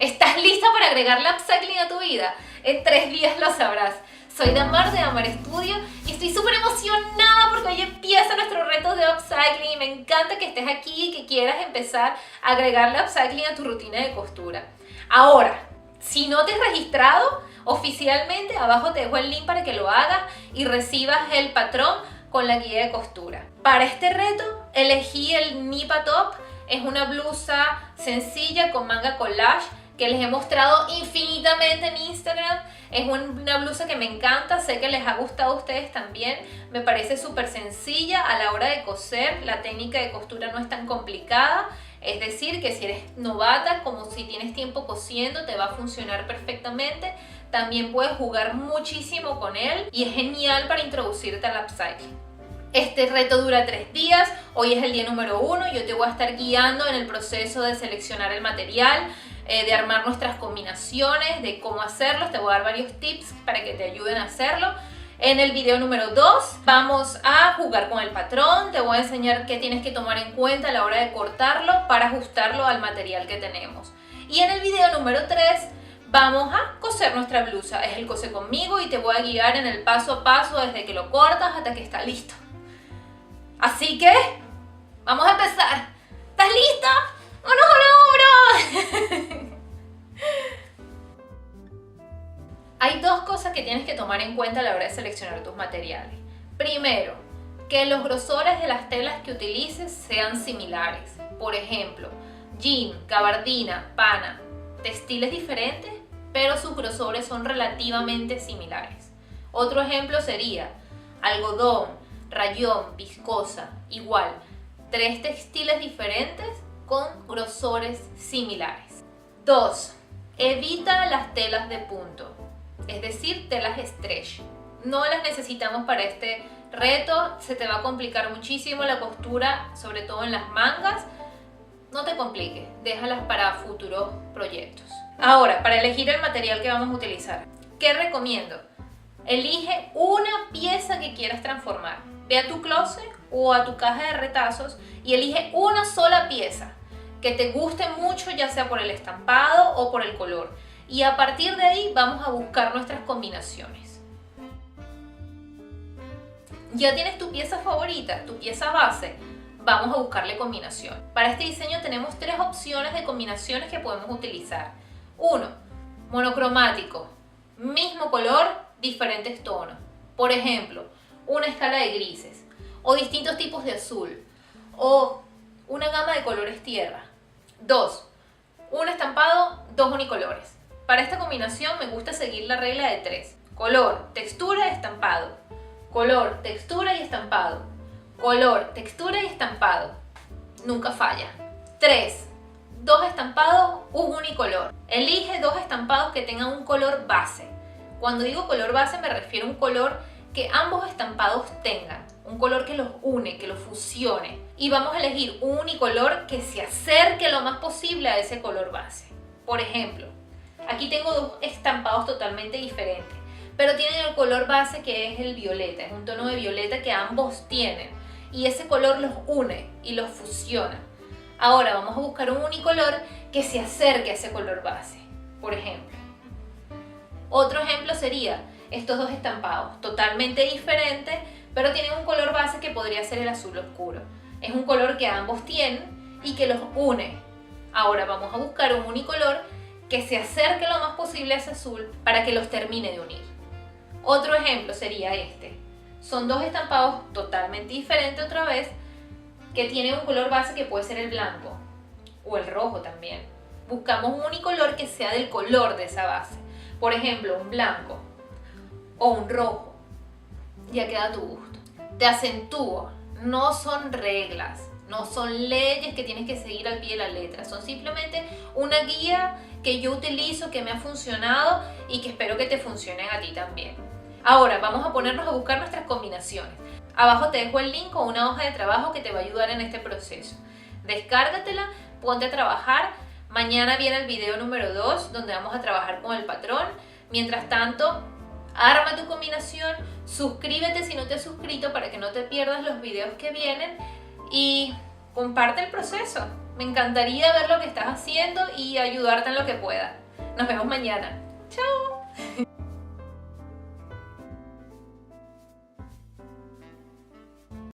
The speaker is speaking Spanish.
¿Estás lista para agregarle upcycling a tu vida? En 3 días lo sabrás. Soy Damar de Damar Studio y estoy súper emocionada porque hoy empieza nuestro reto de upcycling y me encanta que estés aquí y que quieras empezar a agregarle upcycling a tu rutina de costura. Ahora, si no te has registrado oficialmente, abajo te dejo el link para que lo hagas y recibas el patrón con la guía de costura. Para este reto elegí el Nipa Top. Es una blusa sencilla con manga collage que les he mostrado infinitamente en Instagram. Es una blusa que me encanta, sé que les ha gustado a ustedes también. Me parece súper sencilla a la hora de coser, la técnica de costura no es tan complicada. Es decir, que si eres novata, como si tienes tiempo cosiendo, te va a funcionar perfectamente. También puedes jugar muchísimo con él y es genial para introducirte al upcycling. Este reto dura 3 días, hoy es el día número 1, yo te voy a estar guiando en el proceso de seleccionar el material, de armar nuestras combinaciones, de cómo hacerlos, te voy a dar varios tips para que te ayuden a hacerlo. En el video número 2 vamos a jugar con el patrón, te voy a enseñar qué tienes que tomar en cuenta a la hora de cortarlo para ajustarlo al material que tenemos. Y en el video número 3 vamos a coser nuestra blusa, es el cose conmigo y te voy a guiar en el paso a paso desde que lo cortas hasta que está listo. Así que, vamos a empezar. ¿Estás lista? ¡Manos a la obra! Hay 2 cosas que tienes que tomar en cuenta a la hora de seleccionar tus materiales. Primero, que los grosores de las telas que utilices sean similares. Por ejemplo, jean, gabardina, pana, textiles diferentes, pero sus grosores son relativamente similares. Otro ejemplo sería algodón, rayón, viscosa, igual, 3 textiles diferentes con grosores similares. 2. Evita las telas de punto, es decir, telas stretch. No las necesitamos para este reto, se te va a complicar muchísimo la costura, sobre todo en las mangas. No te compliques, déjalas para futuros proyectos. Ahora, para elegir el material que vamos a utilizar, ¿qué recomiendo? Elige una pieza que quieras transformar. Ve a tu closet o a tu caja de retazos y elige una sola pieza que te guste mucho, ya sea por el estampado o por el color. Y a partir de ahí vamos a buscar nuestras combinaciones. Ya tienes tu pieza favorita, tu pieza base. Vamos a buscarle combinación. Para este diseño tenemos 3 opciones de combinaciones que podemos utilizar. 1. Monocromático. Mismo color, diferentes tonos. Por ejemplo, una escala de grises, o distintos tipos de azul, o una gama de colores tierra. 2. Un estampado, 2 unicolores. Para esta combinación me gusta seguir la regla de 3. Color, textura, estampado. Color, textura y estampado. Color, textura y estampado. Nunca falla. 3. 2 estampados, un unicolor. Elige 2 estampados que tengan un color base. Cuando digo color base me refiero a un color que ambos estampados tengan, un color que los une, que los fusione. Y vamos a elegir un unicolor que se acerque lo más posible a ese color base. Por ejemplo, aquí tengo 2 estampados totalmente diferentes, pero tienen el color base que es el violeta, es un tono de violeta que ambos tienen. Y ese color los une y los fusiona. Ahora vamos a buscar un unicolor que se acerque a ese color base. Por ejemplo, otro ejemplo sería estos 2 estampados, totalmente diferentes, pero tienen un color base que podría ser el azul oscuro. Es un color que ambos tienen y que los une. Ahora vamos a buscar un unicolor que se acerque lo más posible a ese azul para que los termine de unir. Otro ejemplo sería este. Son 2 estampados totalmente diferentes otra vez, que tienen un color base que puede ser el blanco o el rojo también. Buscamos un unicolor que sea del color de esa base. Por ejemplo, un blanco o un rojo. Ya queda a tu gusto. Te acentúo, no son reglas, no son leyes que tienes que seguir al pie de la letra. Son simplemente una guía que yo utilizo, que me ha funcionado y que espero que te funcionen a ti también. Ahora vamos a ponernos a buscar nuestras combinaciones. Abajo te dejo el link con una hoja de trabajo que te va a ayudar en este proceso. Descárgatela, ponte a trabajar. Mañana viene el video número 2 donde vamos a trabajar con el patrón. Mientras tanto, arma tu combinación, suscríbete si no te has suscrito para que no te pierdas los videos que vienen y comparte el proceso. Me encantaría ver lo que estás haciendo y ayudarte en lo que pueda. Nos vemos mañana.